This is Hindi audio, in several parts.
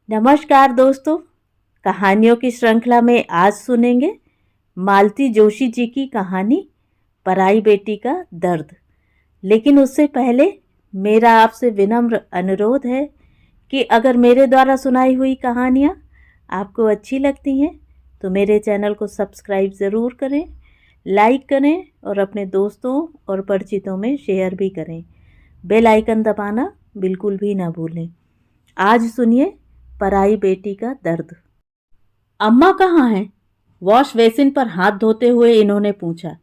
नमस्कार दोस्तों। कहानियों की श्रृंखला में आज सुनेंगे मालती जोशी जी की कहानी पराई बेटी का दर्द। लेकिन उससे पहले मेरा आपसे विनम्र अनुरोध है कि अगर मेरे द्वारा सुनाई हुई कहानियाँ आपको अच्छी लगती हैं तो मेरे चैनल को सब्सक्राइब ज़रूर करें, लाइक करें और अपने दोस्तों और परिचितों में शेयर भी करें। बेल आइकन दबाना बिल्कुल भी ना भूलें। आज सुनिए पराई बेटी का दर्द। अम्मा कहाँ हैं? वॉश बेसिन पर हाथ धोते हुए इन्होंने पूछा।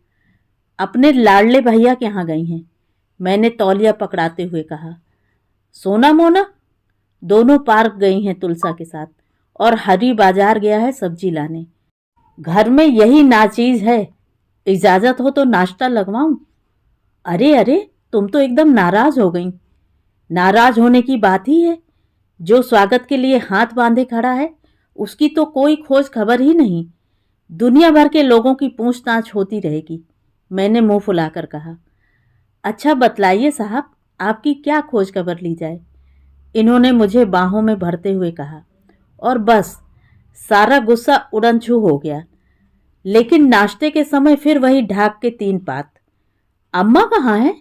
अपने लाडले भैया के यहाँ गई हैं, मैंने तौलिया पकड़ाते हुए कहा। सोना मोना दोनों पार्क गई हैं तुलसा के साथ और हरी बाजार गया है सब्जी लाने। घर में यही नाचीज है, इजाजत हो तो नाश्ता लगवाऊं। अरे अरे, तुम तो एकदम नाराज हो गई। नाराज होने की बात ही है। जो स्वागत के लिए हाथ बांधे खड़ा है उसकी तो कोई खोज खबर ही नहीं। दुनिया भर के लोगों की पूछताछ होती रहेगी, मैंने मुंह फुलाकर कहा। अच्छा बतलाइए साहब, आपकी क्या खोज खबर ली जाए? इन्होंने मुझे बाहों में भरते हुए कहा और बस सारा गुस्सा उड़नछू हो गया। लेकिन नाश्ते के समय फिर वही ढाक के 3 पात। अम्मा कहाँ है?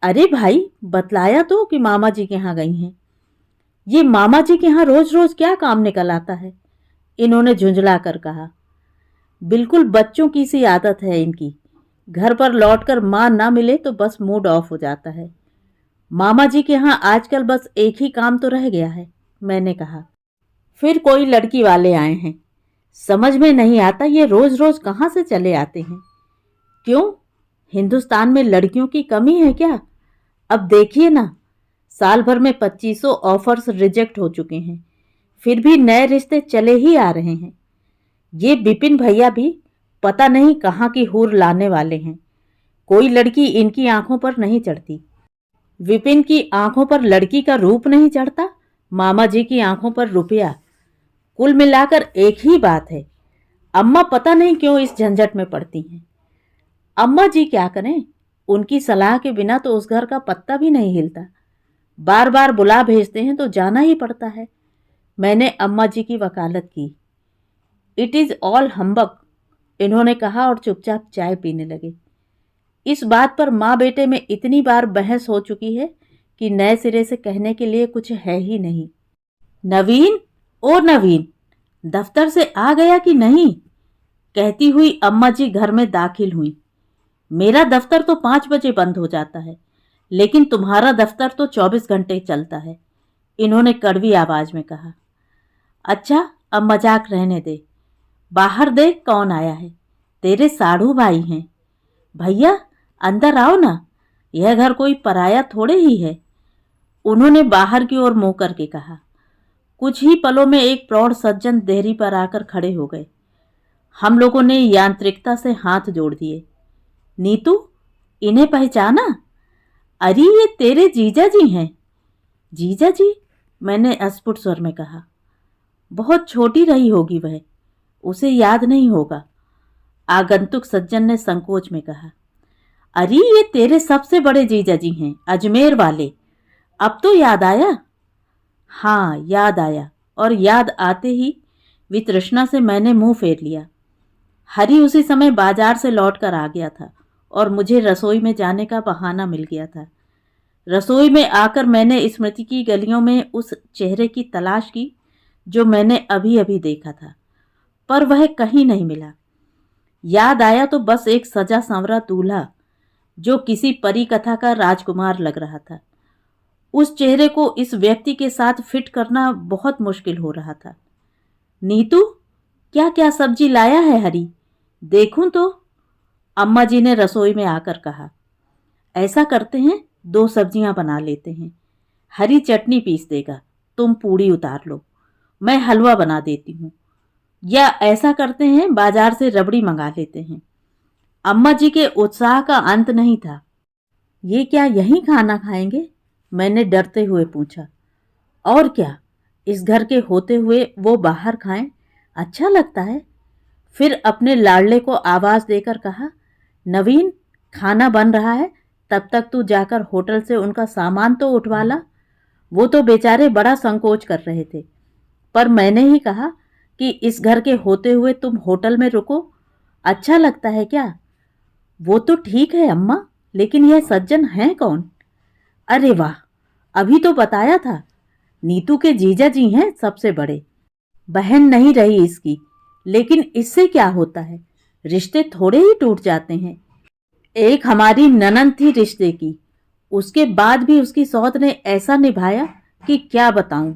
अरे भाई, बतलाया तो कि मामा जी के यहाँ गई हैं। ये मामा जी के यहाँ रोज रोज क्या काम निकल आता है? इन्होंने झुंझला कर कहा। बिल्कुल बच्चों की सी आदत है इनकी। घर पर लौटकर माँ ना मिले तो बस मूड ऑफ हो जाता है। मामा जी के यहाँ आजकल बस एक ही काम तो रह गया है, मैंने कहा। फिर कोई लड़की वाले आए हैं। समझ में नहीं आता ये रोज रोज कहाँ से चले आते हैं। क्यों, हिंदुस्तान में लड़कियों की कमी है क्या? अब देखिए ना, साल भर में 2500 ऑफर्स रिजेक्ट हो चुके हैं, फिर भी नए रिश्ते चले ही आ रहे हैं। ये बिपिन भैया भी पता नहीं कहाँ की हूर लाने वाले हैं। कोई लड़की इनकी आंखों पर नहीं चढ़ती। विपिन की आंखों पर लड़की का रूप नहीं चढ़ता, मामा जी की आंखों पर रुपया। कुल मिलाकर एक ही बात है। अम्मा पता नहीं क्यों इस झंझट में पड़ती हैं। अम्मा जी क्या करें, उनकी सलाह के बिना तो उस घर का पत्ता भी नहीं हिलता। बार बार बुला भेजते हैं तो जाना ही पड़ता है। मैंने अम्मा जी की वकालत की। इट इज़ ऑल हम्बक, इन्होंने कहा और चुपचाप चाय पीने लगे। इस बात पर माँ बेटे में इतनी बार बहस हो चुकी है कि नए सिरे से कहने के लिए कुछ है ही नहीं। नवीन, ओ नवीन, दफ्तर से आ गया कि नहीं? कहती हुई अम्मा जी घर में दाखिल हुई। मेरा दफ्तर तो 5 बजे बंद हो जाता है, लेकिन तुम्हारा दफ्तर तो 24 घंटे चलता है, इन्होंने कड़वी आवाज में कहा। अच्छा, अब मजाक रहने दे। बाहर देख कौन आया है। तेरे साढ़ू भाई हैं। भैया अंदर आओ ना, यह घर कोई पराया थोड़े ही है, उन्होंने बाहर की ओर मुंह करके कहा। कुछ ही पलों में एक प्रौढ़ सज्जन देहरी पर आकर खड़े हो गए। हम लोगों ने यांत्रिकता से हाथ जोड़ दिए। नीतू, इन्हें पहचाना? अरे ये तेरे जीजा जी हैं। जीजा जी, मैंने अस्फुट स्वर में कहा। बहुत छोटी रही होगी वह, उसे याद नहीं होगा, आगंतुक सज्जन ने संकोच में कहा। अरे ये तेरे सबसे बड़े जीजा जी हैं, अजमेर वाले। अब तो याद आया? हाँ याद आया, और याद आते ही वितृष्णा से मैंने मुंह फेर लिया। हरी उसी समय बाजार से लौटकर आ गया था और मुझे रसोई में जाने का बहाना मिल गया था। रसोई में आकर मैंने स्मृति की गलियों में उस चेहरे की तलाश की जो मैंने अभी अभी देखा था, पर वह कहीं नहीं मिला। याद आया तो बस एक सजा संवरा दूल्हा जो किसी परी कथा का राजकुमार लग रहा था। उस चेहरे को इस व्यक्ति के साथ फिट करना बहुत मुश्किल हो रहा था। नीतू, क्या क्या सब्जी लाया है हरी? देखूं तो, अम्मा जी ने रसोई में आकर कहा। ऐसा करते हैं, 2 सब्जियां बना लेते हैं। हरी चटनी पीस देगा, तुम पूड़ी उतार लो, मैं हलवा बना देती हूँ। या ऐसा करते हैं, बाजार से रबड़ी मंगा लेते हैं। अम्मा जी के उत्साह का अंत नहीं था। ये क्या यहीं खाना खाएंगे? मैंने डरते हुए पूछा। और क्या, इस घर के होते हुए वो बाहर खाएं, अच्छा लगता है। फिर अपने लाडले को आवाज देकर कहा, नवीन, खाना बन रहा है, तब तक तू जाकर होटल से उनका सामान तो उठवा ला। वो तो बेचारे बड़ा संकोच कर रहे थे। पर मैंने ही कहा कि इस घर के होते हुए तुम होटल में रुको, अच्छा लगता है क्या? वो तो ठीक है अम्मा, लेकिन यह सज्जन हैं कौन? अरे वाह, अभी तो बताया था, नीतू के जीजा जी हैं सबसे बड़े। बहन नहीं रही इसकी, लेकिन इससे क्या होता है, रिश्ते थोड़े ही टूट जाते हैं। एक हमारी ननद थी रिश्ते की, उसके बाद भी उसकी सौत ने ऐसा निभाया कि क्या बताऊं।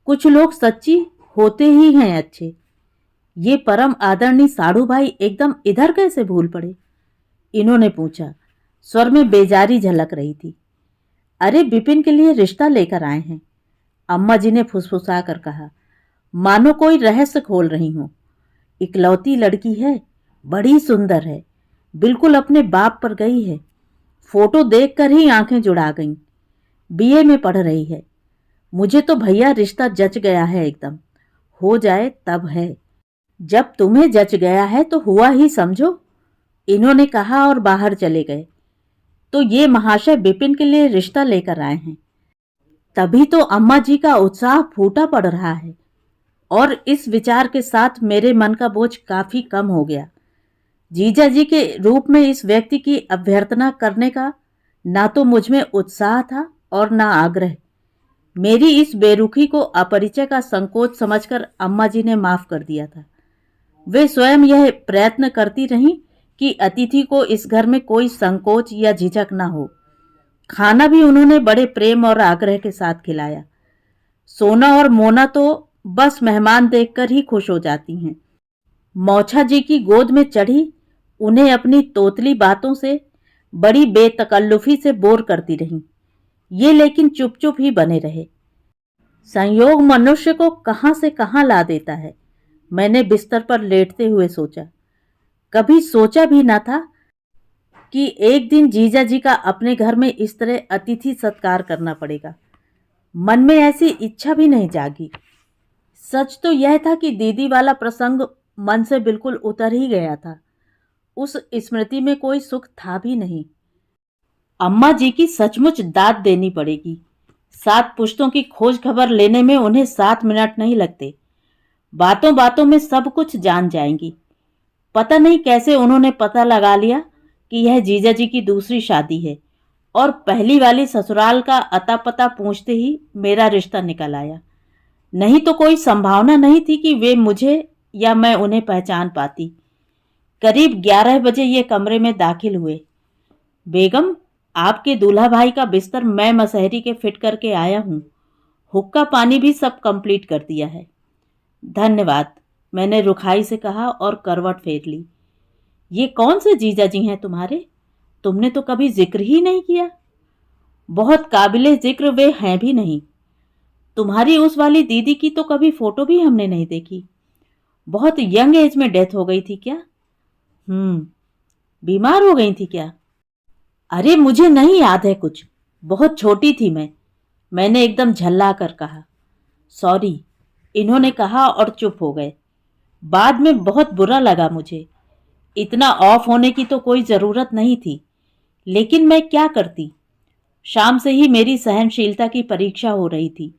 कुछ लोग सच्ची होते ही हैं अच्छे। ये परम आदरणीय साड़ू भाई एकदम इधर कैसे भूल पड़े? इन्होंने पूछा। स्वर में बेजारी झलक रही थी। अरे विपिन के लिए रिश्ता लेकर आए हैं, अम्मा जी ने फुसफुसा कर कहा, मानो कोई रहस्य खोल रही हूं। इकलौती लड़की है, बड़ी सुंदर है, बिल्कुल अपने बाप पर गई है। फोटो देखकर ही आंखें जुड़ा गईं। बीए में पढ़ रही है। मुझे तो भैया रिश्ता जच गया है एकदम। हो जाए तब है। जब तुम्हें जच गया है तो हुआ ही समझो, इन्होंने कहा और बाहर चले गए। तो ये महाशय विपिन के लिए रिश्ता लेकर आए हैं। तभी तो अम्मा जी का उत्साह फूटा पड़ रहा है और इस विचार के साथ मेरे मन का बोझ काफी कम हो गया। जीजा जी के रूप में इस व्यक्ति की अभ्यर्थना करने का ना तो मुझ में उत्साह था और ना आग्रह। मेरी इस बेरुखी को अपरिचय का संकोच समझकर अम्मा जी ने माफ कर दिया था। वे स्वयं यह प्रयत्न करती रहीं कि अतिथि को इस घर में कोई संकोच या झिझक न हो। खाना भी उन्होंने बड़े प्रेम और आग्रह के साथ खिलाया। सोना और मोना तो बस मेहमान देखकर ही खुश हो जाती हैं। मौछा जी की गोद में चढ़ी उन्हें अपनी तोतली बातों से बड़ी बेतकल्लुफी से बोर करती रहीं। ये लेकिन चुप चुप ही बने रहे। संयोग मनुष्य को कहां से कहां ला देता है, मैंने बिस्तर पर लेटते हुए सोचा। कभी सोचा भी न था कि एक दिन जीजा जी का अपने घर में इस तरह अतिथि सत्कार करना पड़ेगा। मन में ऐसी इच्छा भी नहीं जागी। सच तो यह था कि दीदी वाला प्रसंग मन से बिल्कुल उतर ही गया था। उस स्मृति में कोई सुख था भी नहीं। अम्मा जी की सचमुच दाद देनी पड़ेगी। 7 पुश्तों की खोज खबर लेने में उन्हें 7 मिनट नहीं लगते। बातों बातों में सब कुछ जान जाएंगी। पता नहीं कैसे उन्होंने पता लगा लिया कि यह जीजा जी की दूसरी शादी है और पहली वाली ससुराल का अता पता पूछते ही मेरा रिश्ता निकल आया। नहीं तो कोई संभावना नहीं थी कि वे मुझे या मैं उन्हें पहचान पाती। करीब 11 बजे ये कमरे में दाखिल हुए। बेगम, आपके दूल्हा भाई का बिस्तर मैं मसहरी के फिट करके आया हूँ। हुक्का पानी भी सब कंप्लीट कर दिया है। धन्यवाद, मैंने रुखाई से कहा और करवट फेर ली। ये कौन से जीजा जी हैं तुम्हारे? तुमने तो कभी जिक्र ही नहीं किया। बहुत काबिले जिक्र वे हैं भी नहीं। तुम्हारी उस वाली दीदी की तो कभी फोटो भी हमने नहीं देखी। बहुत यंग एज में डेथ हो गई थी क्या? बीमार हो गई थी क्या? अरे मुझे नहीं याद है कुछ, बहुत छोटी थी मैंने एकदम झल्ला कर कहा। सॉरी, इन्होंने कहा और चुप हो गए। बाद में बहुत बुरा लगा मुझे। इतना ऑफ होने की तो कोई जरूरत नहीं थी, लेकिन मैं क्या करती। शाम से ही मेरी सहनशीलता की परीक्षा हो रही थी।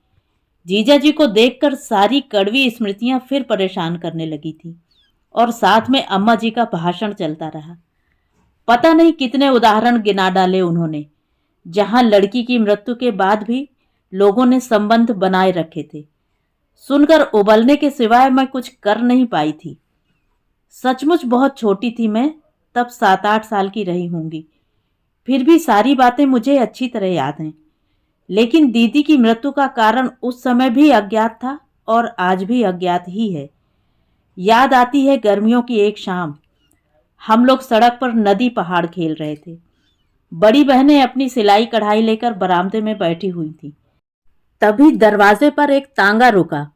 जीजा जी को देखकर सारी कड़वी स्मृतियां फिर परेशान करने लगी थी और साथ में अम्मा जी का भाषण चलता रहा। पता नहीं कितने उदाहरण गिना डाले उन्होंने, जहां लड़की की मृत्यु के बाद भी लोगों ने संबंध बनाए रखे थे। सुनकर उबलने के सिवाय मैं कुछ कर नहीं पाई थी। सचमुच बहुत छोटी थी मैं, तब 7-8 साल की रही होंगी। फिर भी सारी बातें मुझे अच्छी तरह याद हैं। लेकिन दीदी की मृत्यु का कारण उस समय भी अज्ञात था और आज भी अज्ञात ही है। याद आती है गर्मियों की एक शाम, हम लोग सड़क पर नदी पहाड़ खेल रहे थे। बड़ी बहनें अपनी सिलाई कढ़ाई लेकर बरामदे में बैठी हुई थी। तभी दरवाजे पर एक तांगा रुका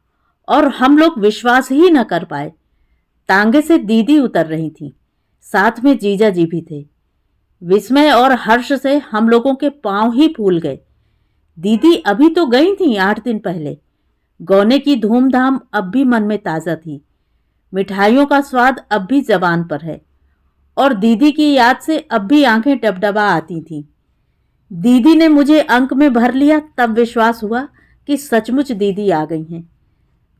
और हम लोग विश्वास ही न कर पाए। तांगे से दीदी उतर रही थी, साथ में जीजा जी भी थे। विस्मय और हर्ष से हम लोगों के पांव ही फूल गए। दीदी अभी तो गई थी 8 दिन पहले। गौने की धूमधाम अब भी मन में ताजा थी। मिठाइयों का स्वाद अब भी जबान पर है और दीदी की याद से अब भी आंखें डबडबा आती थीं। दीदी ने मुझे अंक में भर लिया, तब विश्वास हुआ कि सचमुच दीदी आ गई हैं।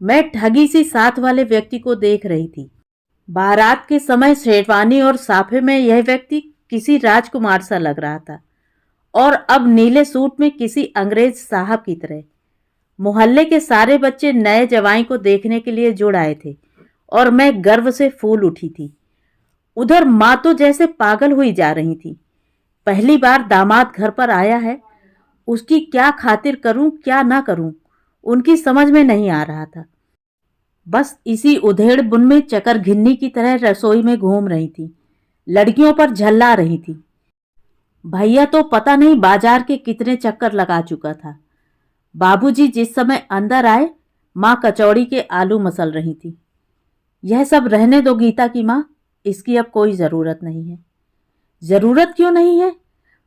मैं ठगी सी साथ वाले व्यक्ति को देख रही थी। बारात के समय शेरवानी और साफे में यह व्यक्ति किसी राजकुमार सा लग रहा था और अब नीले सूट में किसी अंग्रेज साहब की तरह। मोहल्ले के सारे बच्चे नए जवाई को देखने के लिए जुड़ आए थे और मैं गर्व से फूल उठी थी। उधर माँ तो जैसे पागल हुई जा रही थी। पहली बार दामाद घर पर आया है, उसकी क्या खातिर करूं क्या ना करूं, उनकी समझ में नहीं आ रहा था। बस इसी उधेड़ बुन में चकर घिन्नी की तरह रसोई में घूम रही थी, लड़कियों पर झल्ला रही थी। भैया तो पता नहीं बाजार के कितने चक्कर लगा चुका था। बाबूजी जिस समय अंदर आए, माँ कचौड़ी के आलू मसल रही थी। यह सब रहने दो गीता की माँ, इसकी अब कोई ज़रूरत नहीं है। ज़रूरत क्यों नहीं है?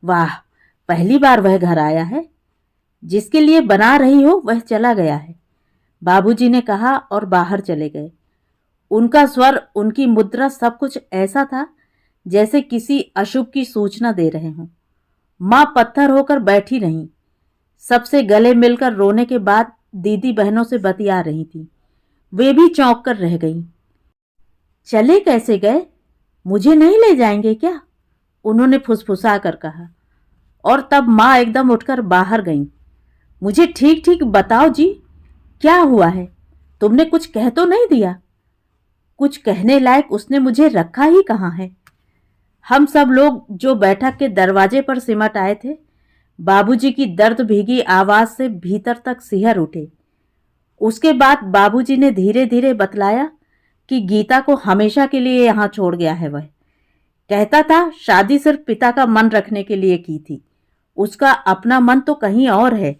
वाह, पहली बार वह घर आया है। जिसके लिए बना रही हो वह चला गया है, बाबूजी ने कहा और बाहर चले गए। उनका स्वर, उनकी मुद्रा, सब कुछ ऐसा था जैसे किसी अशुभ की सूचना दे रहे हों। माँ पत्थर होकर बैठी रहीं। सबसे गले मिलकर रोने के बाद दीदी बहनों से बतिया रही थी। वे भी चौंक कर रह गईं। चले कैसे गए? मुझे नहीं ले जाएंगे क्या? उन्होंने फुसफुसा कर कहा। और तब माँ एकदम उठकर बाहर गईं। मुझे ठीक ठीक बताओ जी, क्या हुआ है? तुमने कुछ कह तो नहीं दिया? कुछ कहने लायक उसने मुझे रखा ही कहाँ है? हम सब लोग जो बैठक के दरवाजे पर सिमट आए थे, बाबूजी की दर्द भीगी आवाज से भीतर तक सिहर उठे। उसके बाद बाबूजी ने धीरे धीरे बतलाया कि गीता को हमेशा के लिए यहाँ छोड़ गया है। वह कहता था शादी सिर्फ पिता का मन रखने के लिए की थी, उसका अपना मन तो कहीं और है।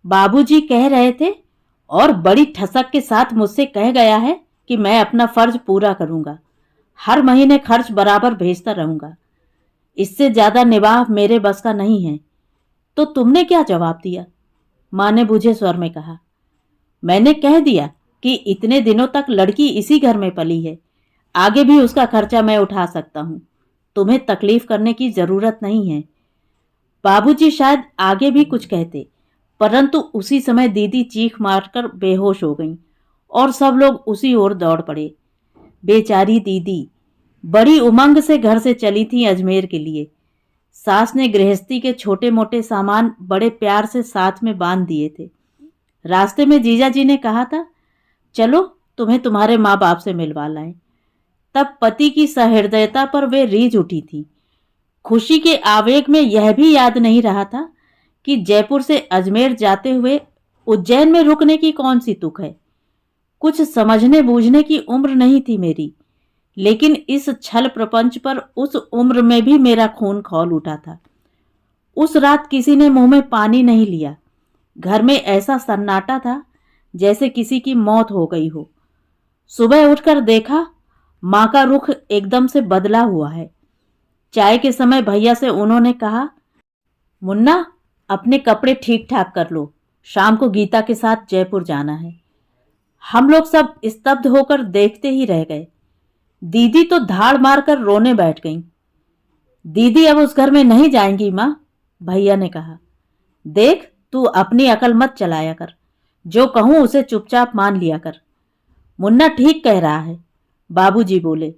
बाबूजी कह रहे थे और बड़ी ठसक के साथ मुझसे कह गया है कि मैं अपना फर्ज पूरा करूंगा, हर महीने खर्च बराबर भेजता रहूंगा। इससे ज्यादा निवाह मेरे बस का नहीं है। तो तुमने क्या जवाब दिया? माँ ने बुझे स्वर में कहा। मैंने कह दिया कि इतने दिनों तक लड़की इसी घर में पली है, आगे भी उसका खर्चा मैं उठा सकता हूं, तुम्हें तकलीफ करने की जरूरत नहीं है। बाबूजी शायद आगे भी कुछ कहते, परंतु उसी समय दीदी चीख मारकर बेहोश हो गईं और सब लोग उसी ओर दौड़ पड़े। बेचारी दीदी बड़ी उमंग से घर से चली थी अजमेर के लिए। सास ने गृहस्थी के छोटे मोटे सामान बड़े प्यार से साथ में बांध दिए थे। रास्ते में जीजा जी ने कहा था, चलो तुम्हें तुम्हारे माँ बाप से मिलवा लाएं। तब पति की सहृदयता पर वे रीझ उठी थी। खुशी के आवेग में यह भी याद नहीं रहा था कि जयपुर से अजमेर जाते हुए उज्जैन में रुकने की कौन सी तुक है। कुछ समझने बूझने की उम्र नहीं थी मेरी, लेकिन इस छल प्रपंच पर उस उम्र में भी मेरा खून खौल उठा था। उस रात किसी ने मुंह में पानी नहीं लिया। घर में ऐसा सन्नाटा था जैसे किसी की मौत हो गई हो। सुबह उठकर देखा, माँ का रुख एकदम से बदला हुआ है। चाय के समय भैया से उन्होंने कहा, मुन्ना अपने कपड़े ठीक ठाक कर लो, शाम को गीता के साथ जयपुर जाना है। हम लोग सब स्तब्ध होकर देखते ही रह गए। दीदी तो धाड़ मारकर रोने बैठ गईं। दीदी अब उस घर में नहीं जाएंगी माँ, भैया ने कहा। देख, तू अपनी अकल मत चलाया कर, जो कहूं उसे चुपचाप मान लिया कर। मुन्ना ठीक कह रहा है, बाबूजी बोले।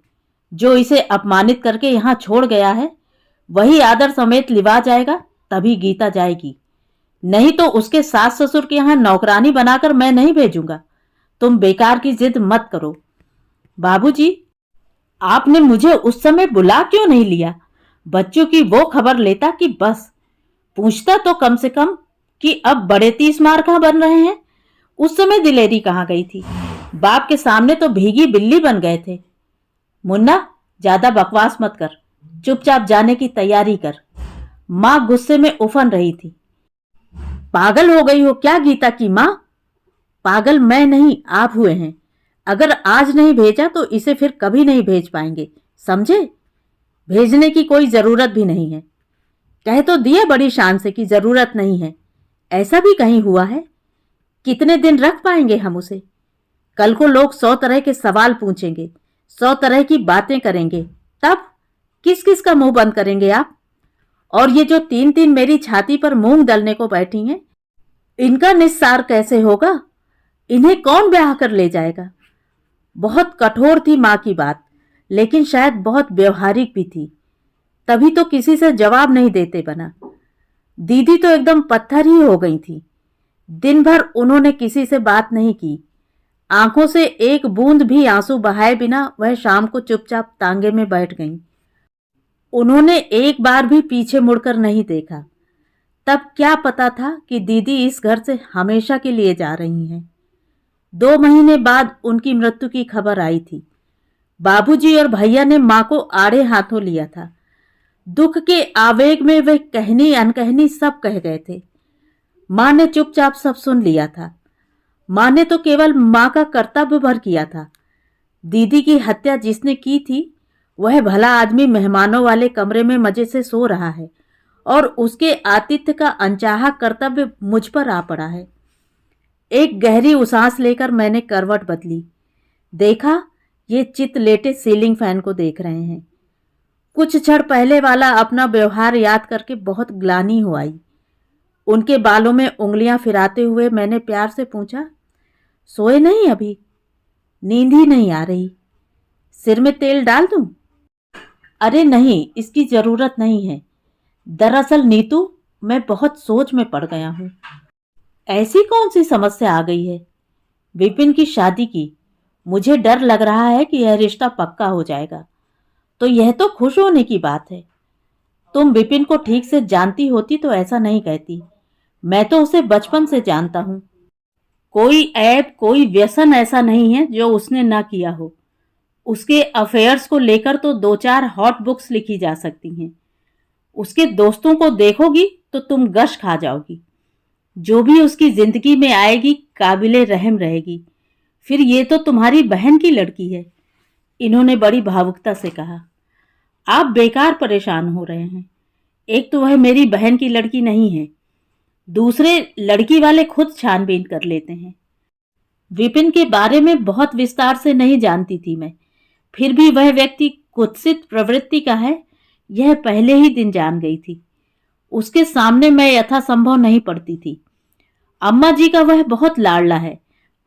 जो इसे अपमानित करके यहाँ छोड़ गया है वही आदर समेत लिवा जाएगा, तभी गीता जाएगी। नहीं तो उसके सास ससुर के यहाँ नौकरानी बनाकर मैं नहीं भेजूंगा। तुम बेकार की जिद मत करो। बाबूजी, आपने मुझे उस समय बुला क्यों नहीं लिया? बच्चों की वो खबर लेता कि बस। पूछता तो कम से कम कि अब बड़े 30 मार कहाँ बन रहे हैं। उस समय दिलेरी कहाँ गई थी? बाप के सामने तो भीगी बिल्ली बन गए थे। मुन्ना, ज्यादा बकवास मत कर, चुपचाप जाने की तैयारी कर। माँ गुस्से में उफन रही थी। पागल हो गई हो क्या गीता की माँ? पागल मैं नहीं, आप हुए हैं। अगर आज नहीं भेजा तो इसे फिर कभी नहीं भेज पाएंगे, समझे? भेजने की कोई जरूरत भी नहीं है। कह तो दिए बड़ी शान से कि जरूरत नहीं है। ऐसा भी कहीं हुआ है? कितने दिन रख पाएंगे हम उसे? कल को लोग 100 तरह के सवाल पूछेंगे, 100 तरह की बातें करेंगे, तब किस किस का मुंह बंद करेंगे आप? और ये जो 3-3 मेरी छाती पर मूंग दलने को बैठी हैं, इनका निस्सार कैसे होगा? इन्हें कौन ब्याह कर ले जाएगा। बहुत कठोर थी माँ की बात, लेकिन शायद बहुत व्यवहारिक भी थी, तभी तो किसी से जवाब नहीं देते बना। दीदी तो एकदम पत्थर ही हो गई थी। दिन भर उन्होंने किसी से बात नहीं की। आंखों से एक बूंद भी आंसू बहाए बिना वह शाम को चुपचाप तांगे में बैठ गईं। उन्होंने एक बार भी पीछे मुड़कर नहीं देखा। तब क्या पता था कि दीदी इस घर से हमेशा के लिए जा रही हैं। 2 महीने बाद उनकी मृत्यु की खबर आई थी। बाबूजी और भैया ने माँ को आड़े हाथों लिया था। दुख के आवेग में वे कहनी अनकहनी सब कह गए थे। माँ ने चुपचाप सब सुन लिया था। माँ ने तो केवल माँ का कर्तव्य भर किया था। दीदी की हत्या जिसने की थी, वह भला आदमी मेहमानों वाले कमरे में मजे से सो रहा है और उसके आतिथ्य का अनचाहा कर्तव्य मुझ पर आ पड़ा है। एक गहरी उसास लेकर मैंने करवट बदली। देखा, ये चित लेटे सीलिंग फैन को देख रहे हैं। कुछ क्षण पहले वाला अपना व्यवहार याद करके बहुत ग्लानि हो आई। उनके बालों में उंगलियां फिराते हुए मैंने प्यार से पूछा, सोए नहीं अभी? नींद ही नहीं आ रही। सिर में तेल डाल दूं? अरे नहीं, इसकी जरूरत नहीं है। दरअसल नीतू, मैं बहुत सोच में पड़ गया हूं। ऐसी कौन सी समस्या आ गई है? विपिन की शादी की। मुझे डर लग रहा है कि यह रिश्ता पक्का हो जाएगा। तो यह तो खुश होने की बात है। तुम विपिन को ठीक से जानती होती तो ऐसा नहीं कहती। मैं तो उसे बचपन से जानता हूं। कोई ऐब, कोई व्यसन ऐसा नहीं है जो उसने ना किया हो। उसके अफेयर्स को लेकर तो 2-4 हॉट बुक्स लिखी जा सकती हैं। उसके दोस्तों को देखोगी तो तुम गश खा जाओगी। जो भी उसकी जिंदगी में आएगी काबिले रहम रहेगी। फिर ये तो तुम्हारी बहन की लड़की है। इन्होंने बड़ी भावुकता से कहा। आप बेकार परेशान हो रहे हैं। एक तो वह मेरी बहन की लड़की नहीं है, दूसरे लड़की वाले खुद छानबीन कर लेते हैं। विपिन के बारे में बहुत विस्तार से नहीं जानती थी मैं, फिर भी वह व्यक्ति कुत्सित प्रवृत्ति का है, यह पहले ही दिन जान गई थी। उसके सामने मैं यथासंभव नहीं पड़ती थी। अम्मा जी का वह बहुत लाडला है,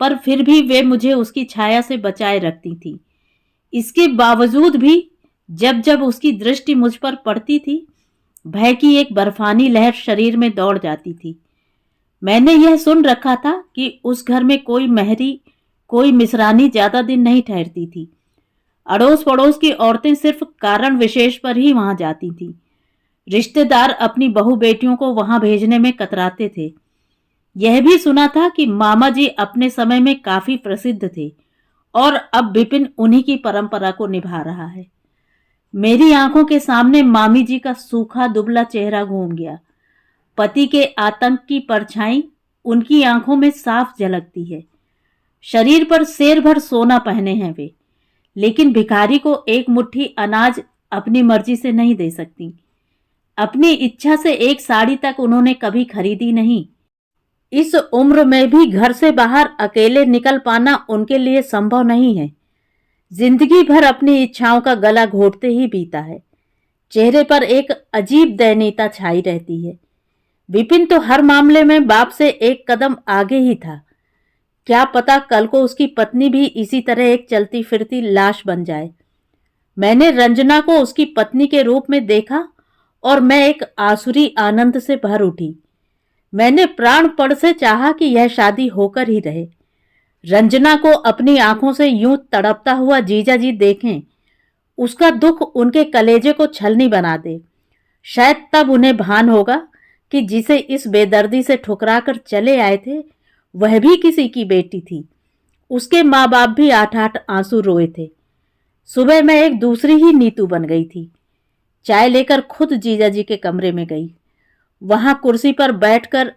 पर फिर भी वे मुझे उसकी छाया से बचाए रखती थी। इसके बावजूद भी जब जब उसकी दृष्टि मुझ पर पड़ती थी, भय की एक बर्फानी लहर शरीर में दौड़ जाती थी। मैंने यह सुन रखा था कि उस घर में कोई महरी, कोई मिसरानी ज्यादा दिन नहीं ठहरती थी। अड़ोस पड़ोस की औरतें सिर्फ कारण विशेष पर ही वहां जाती थीं। रिश्तेदार अपनी बहू बेटियों को वहां भेजने में कतराते थे। यह भी सुना था कि मामा जी अपने समय में काफी प्रसिद्ध थे और अब विपिन उन्हीं की परंपरा को निभा रहा है। मेरी आंखों के सामने मामी जी का सूखा दुबला चेहरा घूम गया। पति के आतंक की परछाई उनकी आंखों में साफ झलकती है। शरीर पर शेर भर सोना पहने हैं वे, लेकिन भिखारी को एक मुट्ठी अनाज अपनी मर्जी से नहीं दे सकती। अपनी इच्छा से एक साड़ी तक उन्होंने कभी खरीदी नहीं। इस उम्र में भी घर से बाहर अकेले निकल पाना उनके लिए संभव नहीं है। जिंदगी भर अपनी इच्छाओं का गला घोटते ही बीता है। चेहरे पर एक अजीब दयनीयता छाई रहती है। विपिन तो हर मामले में बाप से एक कदम आगे ही था। क्या पता कल को उसकी पत्नी भी इसी तरह एक चलती फिरती लाश बन जाए। मैंने रंजना को उसकी पत्नी के रूप में देखा और मैं एक आसुरी आनंद से भर उठी। मैंने प्राणपण से चाहा कि यह शादी होकर ही रहे। रंजना को अपनी आंखों से यूं तड़पता हुआ जीजा जी देखें, उसका दुख उनके कलेजे को छलनी बना दे। शायद तब उन्हें भान होगा कि जिसे इस बेदर्दी से ठुकरा कर चले आए थे, वह भी किसी की बेटी थी। उसके माँ बाप भी 8-8 आंसू रोए थे। सुबह मैं एक दूसरी ही नीतू बन गई थी। चाय लेकर खुद जीजा जी के कमरे में गई। वहां कुर्सी पर बैठकर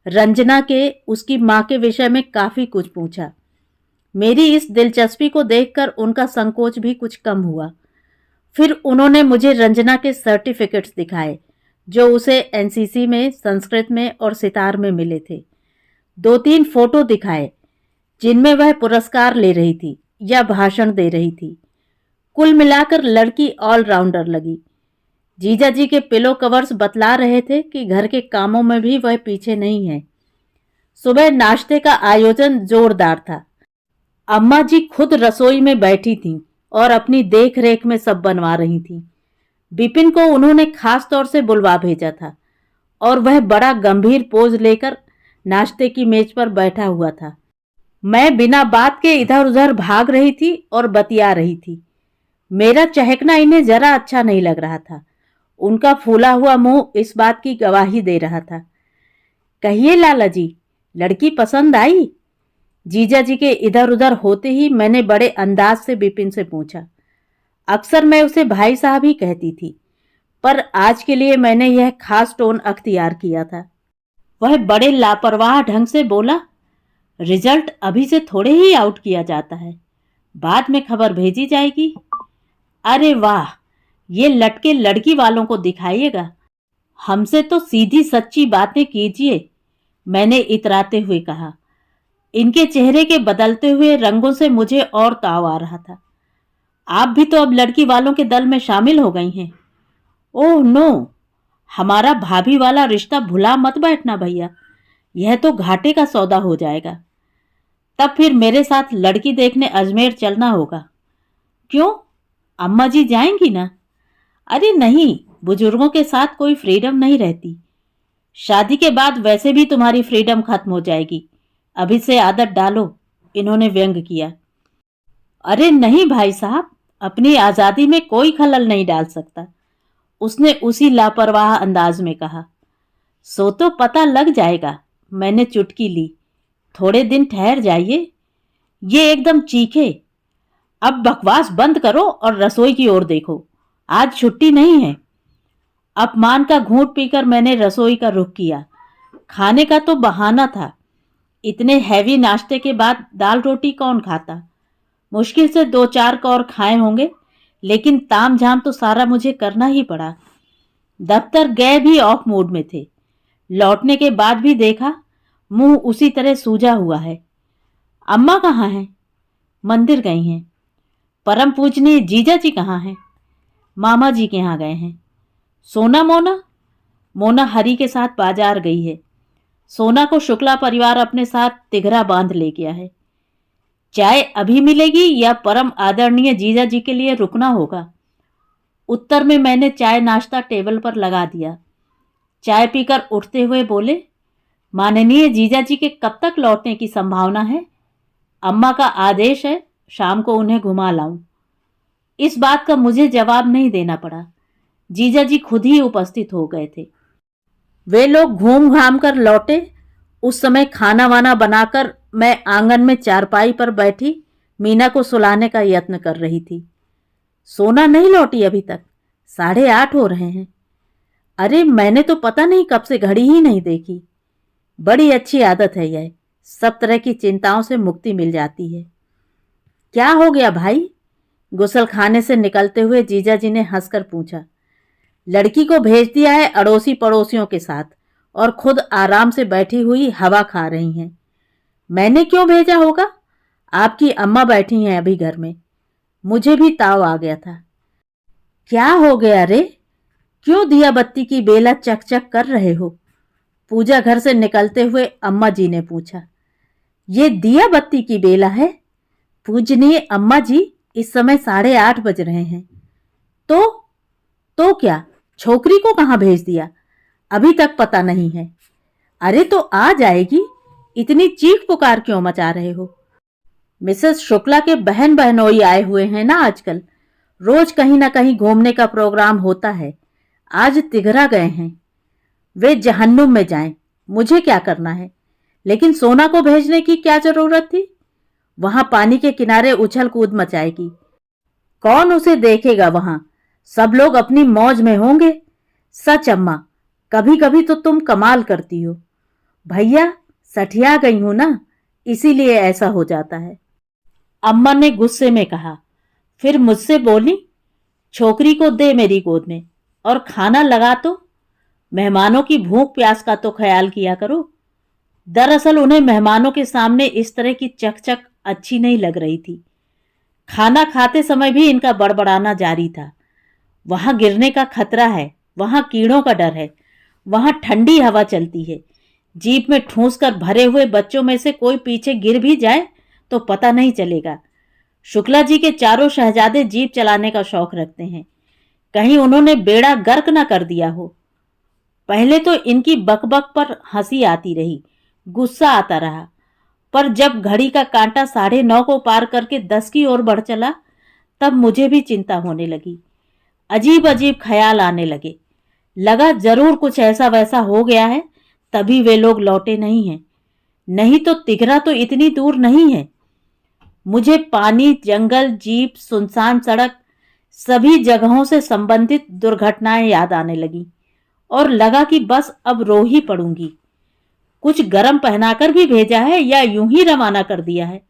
रंजना के उसकी माँ के विषय में काफी कुछ पूछा। मेरी इस दिलचस्पी को देखकर उनका संकोच भी कुछ कम हुआ। फिर उन्होंने मुझे रंजना के सर्टिफिकेट्स दिखाए जो उसे एनसीसी में, संस्कृत में और सितार में मिले थे। 2-3 फोटो दिखाए जिनमें वह पुरस्कार ले रही थी या भाषण दे रही थी। कुल मिलाकर लड़की ऑलराउंडर लगी। जीजा जी के पिलो कवर्स बतला रहे थे कि घर के कामों में भी वह पीछे नहीं है। सुबह नाश्ते का आयोजन जोरदार था। अम्मा जी खुद रसोई में बैठी थीं और अपनी देख रेख में सब बनवा रही थीं। विपिन को उन्होंने खास तौर से बुलवा भेजा था और वह बड़ा गंभीर पोज लेकर नाश्ते की मेज पर बैठा हुआ था। मैं बिना बात के इधर उधर भाग रही थी और बतिया रही थी। मेरा चहकना इन्हें जरा अच्छा नहीं लग रहा था। उनका फूला हुआ मुंह इस बात की गवाही दे रहा था। कहिए लाला जी, लड़की पसंद आई? जीजा जी के इधर उधर होते ही मैंने बड़े अंदाज से विपिन से पूछा। अक्सर मैं उसे भाई साहब ही कहती थी, पर आज के लिए मैंने यह खास टोन अख्तियार किया था। वह बड़े लापरवाह ढंग से बोला, रिजल्ट अभी से थोड़े ही आउट किया जाता है, बाद में खबर भेजी जाएगी। अरे वाह, ये लटके लड़की वालों को दिखाइएगा, हमसे तो सीधी सच्ची बातें कीजिए, मैंने इतराते हुए कहा। इनके चेहरे के बदलते हुए रंगों से मुझे और ताव आ रहा था। आप भी तो अब लड़की वालों के दल में शामिल हो गई हैं। ओह नो, हमारा भाभी वाला रिश्ता भुला मत बैठना भैया, यह तो घाटे का सौदा हो जाएगा। तब फिर मेरे साथ लड़की देखने अजमेर चलना होगा। क्यों, अम्मा जी जाएंगी ना? अरे नहीं, बुजुर्गों के साथ कोई फ्रीडम नहीं रहती। शादी के बाद वैसे भी तुम्हारी फ्रीडम खत्म हो जाएगी, अभी से आदत डालो, इन्होंने व्यंग किया। अरे नहीं भाई साहब, अपनी आजादी में कोई खलल नहीं डाल सकता, उसने उसी लापरवाह अंदाज में कहा। सो तो पता लग जाएगा, मैंने चुटकी ली। थोड़े दिन ठहर जाइए। ये एकदम चीखे। अब बकवास बंद करो और रसोई की ओर देखो, आज छुट्टी नहीं है। अपमान का घूंट पीकर मैंने रसोई का रुख किया। खाने का तो बहाना था, इतने हैवी नाश्ते के बाद दाल रोटी कौन खाता? मुश्किल से 2-4 कौर खाए होंगे, लेकिन ताम झाम तो सारा मुझे करना ही पड़ा। दफ्तर गए भी ऑफ मूड में थे। लौटने के बाद भी देखा, मुंह उसी तरह सूजा हुआ है। अम्मा कहाँ हैं? मंदिर गई हैं। परम पूजनीय जीजा जी कहाँ हैं? मामा जी के यहाँ गए हैं। सोना मोना? मोना हरी के साथ बाजार गई है। सोना को शुक्ला परिवार अपने साथ तिघरा बांध ले गया है। चाय अभी मिलेगी या परम आदरणीय जीजा जी के लिए रुकना होगा? उत्तर में मैंने चाय नाश्ता टेबल पर लगा दिया। चाय पीकर उठते हुए बोले, माननीय जीजा जी के कब तक लौटने की संभावना है? अम्मा का आदेश है शाम को उन्हें घुमा लाऊं। इस बात का मुझे जवाब नहीं देना पड़ा, जीजा जी खुद ही उपस्थित हो गए थे। वे लोग घूम घाम कर लौटे। उस समय खाना वाना बनाकर मैं आंगन में चारपाई पर बैठी मीना को सुलाने का यत्न कर रही थी। सोना नहीं लौटी अभी तक, 8:30 हो रहे हैं। अरे मैंने तो पता नहीं कब से घड़ी ही नहीं देखी। बड़ी अच्छी आदत है यह, सब तरह की चिंताओं से मुक्ति मिल जाती है। क्या हो गया भाई? गुसल खाने से निकलते हुए जीजा जी ने हंसकर पूछा। लड़की को भेज दिया है अड़ोसी पड़ोसियों के साथ और खुद आराम से बैठी हुई हवा खा रही हैं। मैंने क्यों भेजा होगा? आपकी अम्मा बैठी हैं अभी घर में। मुझे भी ताव आ गया था। क्या हो गया रे? क्यों दिया बत्ती की बेला चकचक कर रहे हो? पूजा घर से निकलते हुए अम्मा जी ने पूछा। ये दिया बत्ती की बेला है? पूजनीय अम्मा जी, इस समय 8:30 बज रहे हैं। तो क्या, छोकरी को कहाँ भेज दिया? अभी तक पता नहीं है। अरे तो आ जाएगी, इतनी चीख पुकार क्यों मचा रहे हो? मिसेस शुक्ला के बहन बहनोई आए हुए हैं ना आजकल, रोज कहीं ना कहीं घूमने का प्रोग्राम होता है। आज तिघरा गए हैं। वे जहन्नुम में जाएं, मुझे क्या करना है? लेकिन सोना को भेजने की क्या जरूरत थी? वहां पानी के किनारे उछल कूद मचाएगी, कौन उसे देखेगा? वहां सब लोग अपनी मौज में होंगे। सच अम्मा, कभी कभी तो तुम कमाल करती हो। भैया, सठिया गई हूं ना, इसीलिए ऐसा हो जाता है, अम्मा ने गुस्से में कहा। फिर मुझसे बोली, छोकरी को दे मेरी गोद में और खाना लगा तो। मेहमानों की भूख प्यास का तो ख्याल किया करो। दरअसल उन्हें मेहमानों के सामने इस तरह की चकचक अच्छी नहीं लग रही थी। खाना खाते समय भी इनका बड़बड़ाना जारी था। वहां गिरने का खतरा है, वहां कीड़ों का डर है, वहां ठंडी हवा चलती है। जीप में ठूंस कर भरे हुए बच्चों में से कोई पीछे गिर भी जाए तो पता नहीं चलेगा। शुक्ला जी के चारों शहजादे जीप चलाने का शौक रखते हैं, कहीं उन्होंने बेड़ा गर्क न कर दिया हो। पहले तो इनकी बकबक पर हंसी आती रही, गुस्सा आता रहा, पर जब घड़ी का कांटा 9:30 को पार करके 10 की ओर बढ़ चला, तब मुझे भी चिंता होने लगी। अजीब अजीब ख्याल आने लगे। लगा जरूर कुछ ऐसा वैसा हो गया है, तभी वे लोग लौटे नहीं हैं। नहीं तो तिघरा तो इतनी दूर नहीं है। मुझे पानी, जंगल, जीप, सुनसान सड़क, सभी जगहों से संबंधित दुर्घटनाएं याद आने लगी और लगा कि बस अब रो ही पड़ूंगी। कुछ गरम पहनाकर भी भेजा है या यूं ही रवाना कर दिया है?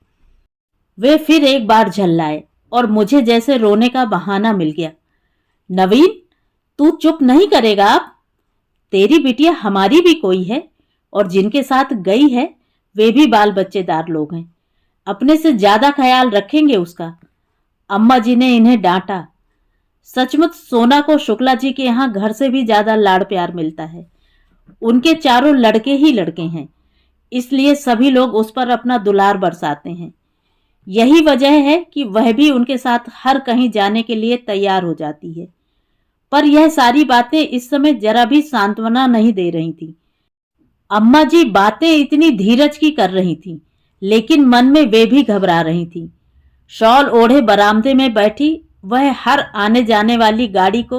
वे फिर एक बार झल्लाए और मुझे जैसे रोने का बहाना मिल गया। नवीन, तू चुप नहीं करेगा अब? तेरी बिटिया हमारी भी कोई है और जिनके साथ गई है वे भी बाल बच्चेदार लोग हैं। अपने से ज्यादा ख्याल रखेंगे उसका। अम्मा जी ने इन्हें डांटा। सचमुच सोना को शुक्ला जी के यहाँ घर से भी ज्यादा लाड़ प्यार मिलता है। उनके चारों लड़के ही लड़के हैं, इसलिए सभी लोग उस पर अपना दुलार बरसाते हैं। यही वजह है कि वह भी उनके साथ हर कहीं जाने के लिए तैयार हो जाती है। पर यह सारी बातें इस समय जरा भी सांत्वना नहीं दे रही थी। अम्मा जी बातें इतनी धीरज की कर रही थीं, लेकिन मन में वे भी घबरा रही थीं। शॉल ओढ़े बरामदे में बैठी वह हर आने जाने वाली गाड़ी को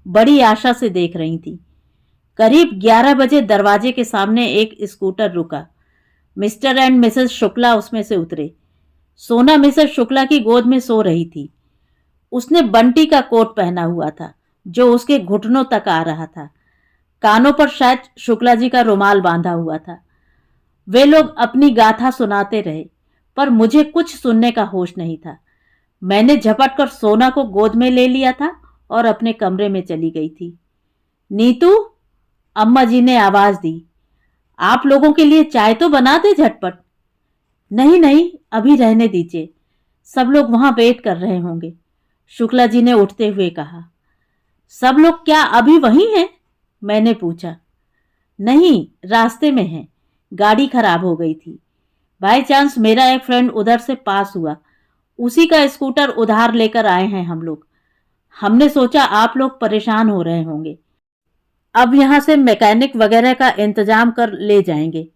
बड़ी आशा से देख रही थी। करीब 11 बजे दरवाजे के सामने एक स्कूटर रुका। मिस्टर एंड मिसेस शुक्ला उसमें से उतरे। सोना मिसेस शुक्ला की गोद में सो रही थी। उसने बंटी का कोट पहना हुआ था जो उसके घुटनों तक आ रहा था। कानों पर शायद शुक्ला जी का रुमाल बांधा हुआ था। वे लोग अपनी गाथा सुनाते रहे, पर मुझे कुछ सुनने का होश नहीं था। मैंने झपट कर सोना को गोद में ले लिया था और अपने कमरे में चली गई थी। नीतू, अम्मा जी ने आवाज दी, आप लोगों के लिए चाय तो बना दे झटपट। नहीं नहीं, अभी रहने दीजिए, सब लोग वहां वेट कर रहे होंगे, शुक्ला जी ने उठते हुए कहा। सब लोग क्या अभी वहीं हैं? मैंने पूछा। नहीं, रास्ते में हैं, गाड़ी खराब हो गई थी। बाय चांस मेरा एक फ्रेंड उधर से पास हुआ, उसी का स्कूटर उधार लेकर आए हैं हम लोग। हमने सोचा आप लोग परेशान हो रहे होंगे, अब यहां से मैकेनिक वगैरह का इंतजाम कर ले जाएंगे।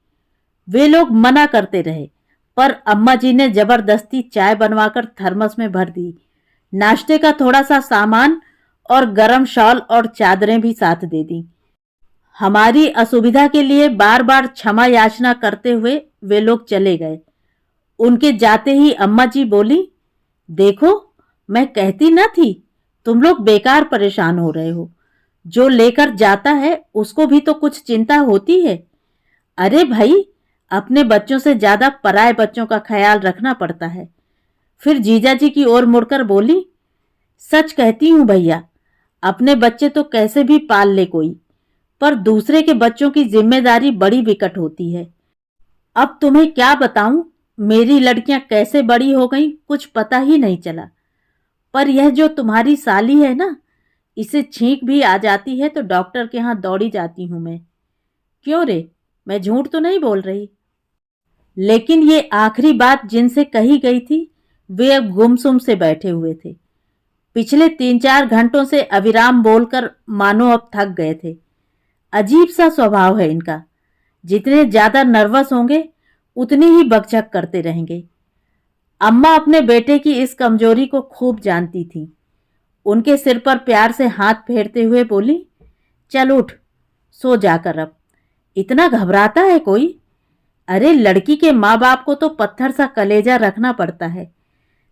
वे लोग मना करते रहे, पर अम्मा जी ने जबरदस्ती चाय बनवाकर थर्मस में भर दी। नाश्ते का थोड़ा सा सामान और गरम शॉल और चादरें भी साथ दे दी। हमारी असुविधा के लिए बार बार क्षमा याचना करते हुए वे लोग चले गए। उनके जाते ही अम्मा जी बोली, देखो, मैं कहती न थी तुम लोग बेकार परेशान हो रहे हो। जो लेकर जाता है उसको भी तो कुछ चिंता होती है। अरे भाई, अपने बच्चों से ज्यादा पराये बच्चों का ख्याल रखना पड़ता है। फिर जीजा जी की ओर मुड़कर बोली, सच कहती हूं भैया, अपने बच्चे तो कैसे भी पाल ले कोई, पर दूसरे के बच्चों की जिम्मेदारी बड़ी विकट होती है। अब तुम्हें क्या बताऊं, मेरी लड़कियां कैसे बड़ी हो गईं कुछ पता ही नहीं चला। पर यह जो तुम्हारी साली है ना, इसे छींक भी आ जाती है तो डॉक्टर के यहाँ दौड़ी जाती हूं मैं। क्यों रे, मैं झूठ तो नहीं बोल रही? लेकिन ये आखिरी बात जिनसे कही गई थी वे अब गुमसुम से बैठे हुए थे। पिछले 3-4 घंटों से अविराम बोलकर मानो अब थक गए थे। अजीब सा स्वभाव है इनका, जितने ज्यादा नर्वस होंगे उतनी ही बकझक करते रहेंगे। अम्मा अपने बेटे की इस कमजोरी को खूब जानती थी। उनके सिर पर प्यार से हाथ फेरते हुए बोली, चल उठ, सो जाकर अब, इतना घबराता है कोई? अरे लड़की के माँ बाप को तो पत्थर सा कलेजा रखना पड़ता है।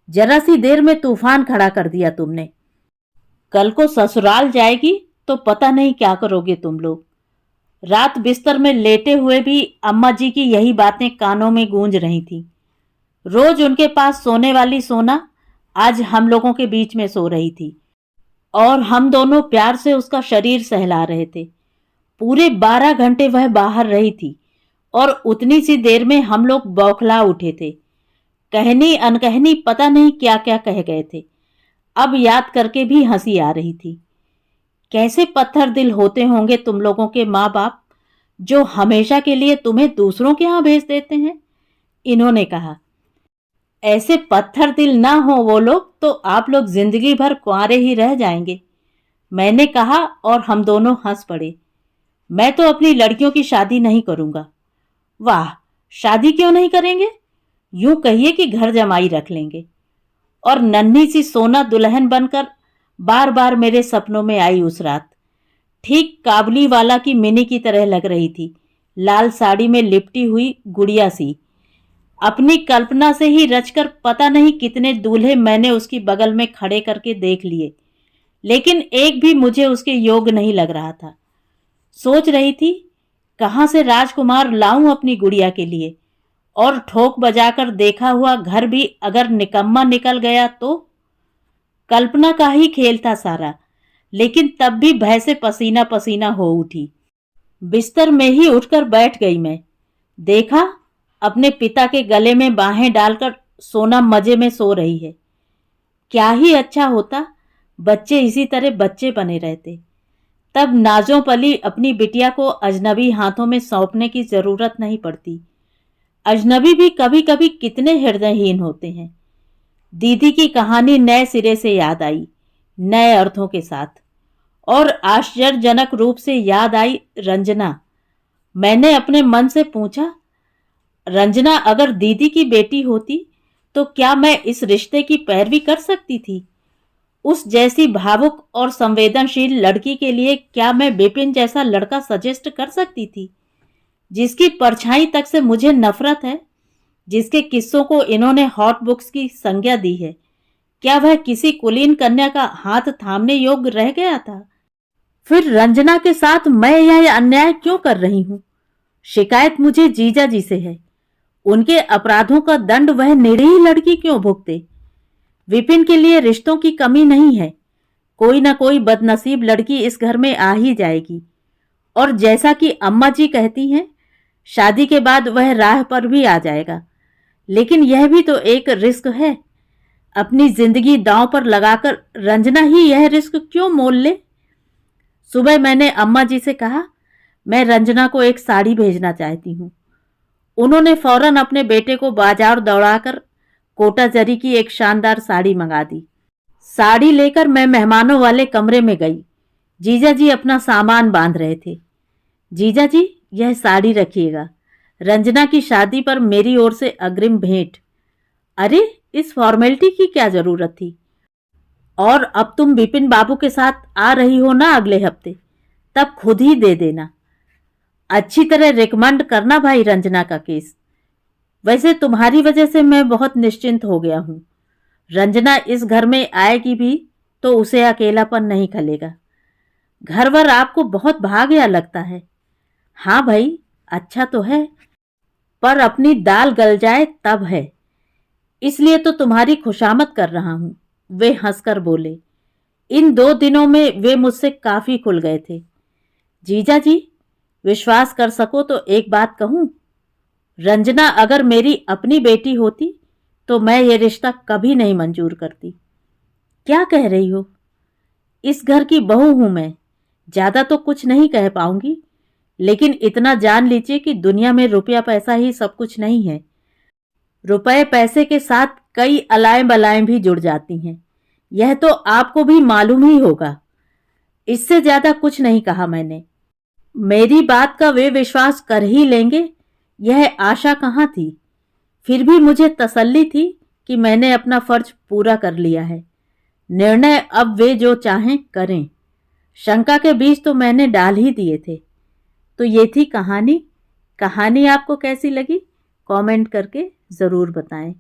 जरा सी देर में तूफान खड़ा कर दिया तुमने। कल को ससुराल जाएगी तो पता नहीं क्या करोगे तुम लोग। रात बिस्तर में लेटे हुए भी अम्मा जी की यही बातें कानों में गूंज रही थी। रोज उनके पास सोने वाली सोना आज हम लोगों के बीच में सो रही थी और हम दोनों प्यार से उसका शरीर सहला रहे थे। पूरे 12 घंटे वह बाहर रही थी और उतनी सी देर में हम लोग बौखला उठे थे। कहनी अनकहनी पता नहीं क्या क्या कह गए थे। अब याद करके भी हंसी आ रही थी। कैसे पत्थर दिल होते होंगे तुम लोगों के माँ बाप, जो हमेशा के लिए तुम्हें दूसरों के यहाँ भेज देते हैं। इन्होंने कहा, ऐसे पत्थर दिल ना हो वो लोग तो आप लोग जिंदगी भर कुंवारे ही रह जाएंगे। मैंने कहा और हम दोनों हंस पड़े। मैं तो अपनी लड़कियों की शादी नहीं करूंगा। वाह, शादी क्यों नहीं करेंगे? यूं कहिए कि घर जमाई रख लेंगे। और नन्ही सी सोना दुल्हन बनकर बार बार मेरे सपनों में आई उस रात। ठीक काबुली वाला की मिनी की तरह लग रही थी, लाल साड़ी में लिपटी हुई गुड़िया सी। अपनी कल्पना से ही रचकर पता नहीं कितने दूल्हे मैंने उसकी बगल में खड़े करके देख लिए, लेकिन एक भी मुझे उसके योग्य नहीं लग रहा था। सोच रही थी कहां से राजकुमार लाऊं अपनी गुड़िया के लिए, और ठोक बजाकर देखा हुआ घर भी अगर निकम्मा निकल गया तो। कल्पना का ही खेल था सारा, लेकिन तब भी भय से पसीना पसीना हो उठी। बिस्तर में ही उठकर बैठ गई मैं। देखा, अपने पिता के गले में बाहें डालकर सोना मजे में सो रही है। क्या ही अच्छा होता बच्चे इसी तरह बच्चे बने रहते। तब नाजों पली अपनी बिटिया को अजनबी हाथों में सौंपने की जरूरत नहीं पड़ती। अजनबी भी कभी कभी कितने हृदयहीन होते हैं। दीदी की कहानी नए सिरे से याद आई, नए अर्थों के साथ, और आश्चर्यजनक रूप से याद आई रंजना। मैंने अपने मन से पूछा, रंजना अगर दीदी की बेटी होती तो क्या मैं इस रिश्ते की पैरवी कर सकती थी? उस जैसी भावुक और संवेदनशील लड़की के लिए क्या मैं विपिन जैसा लड़का सजेस्ट कर सकती थी, जिसकी परछाई तक से मुझे नफरत है, जिसके किस्सों को इन्होंने हॉट बुक्स की संज्ञा दी है? क्या वह किसी कुलीन कन्या का हाथ थामने योग्य रह गया था? फिर रंजना के साथ मैं यह अन्याय क्यों कर रही हूं? शिकायत मुझे जीजा जी से है। उनके अपराधों का दंड वह निरीह लड़की क्यों भुगते? विपिन के लिए रिश्तों की कमी नहीं है। कोई ना कोई बदनसीब लड़की इस घर में आ ही जाएगी, और जैसा कि अम्मा जी कहती हैं, शादी के बाद वह राह पर भी आ जाएगा। लेकिन यह भी तो एक रिस्क है। अपनी जिंदगी दांव पर लगाकर रंजना ही यह रिस्क क्यों मोल ले? सुबह मैंने अम्मा जी से कहा, मैं रंजना को एक साड़ी भेजना चाहती हूँ। उन्होंने फौरन अपने बेटे को बाजार दौड़ाकर कोटा जरी की एक शानदार साड़ी मंगा दी। साड़ी लेकर मैं मेहमानों वाले कमरे में गई। जीजा जी अपना सामान बांध रहे थे। जीजा जी, यह साड़ी रखिएगा, रंजना की शादी पर मेरी ओर से अग्रिम भेंट। अरे, इस फॉर्मेलिटी की क्या जरूरत थी? और अब तुम विपिन बाबू के साथ आ रही हो ना अगले हफ्ते, तब खुद ही दे देना। अच्छी तरह रिकमेंड करना भाई रंजना का केस। वैसे तुम्हारी वजह से मैं बहुत निश्चिंत हो गया हूं। रंजना इस घर में आएगी भी तो उसे अकेलापन नहीं खलेगा। घर वर आपको बहुत भा गया लगता है। हाँ भाई, अच्छा तो है, पर अपनी दाल गल जाए तब है। इसलिए तो तुम्हारी खुशामद कर रहा हूं। वे हंसकर बोले। इन 2 दिनों में वे मुझसे काफी खुल गए थे। जीजा जी, विश्वास कर सको तो एक बात कहूं, रंजना अगर मेरी अपनी बेटी होती तो मैं ये रिश्ता कभी नहीं मंजूर करती। क्या कह रही हो? इस घर की बहू हूं मैं। ज्यादा तो कुछ नहीं कह पाऊंगी, लेकिन इतना जान लीजिए कि दुनिया में रुपया पैसा ही सब कुछ नहीं है। रुपए पैसे के साथ कई अलाएं बलाएं भी जुड़ जाती हैं। यह तो आपको भी मालूम ही होगा। इससे ज्यादा कुछ नहीं कहा मैंने। मेरी बात का वे विश्वास कर ही लेंगे, यह आशा कहाँ थी। फिर भी मुझे तसल्ली थी कि मैंने अपना फर्ज पूरा कर लिया है। निर्णय अब वे जो चाहें करें। शंका के बीज तो मैंने डाल ही दिए थे। तो ये थी कहानी। कहानी आपको कैसी लगी? कमेंट करके ज़रूर बताएं।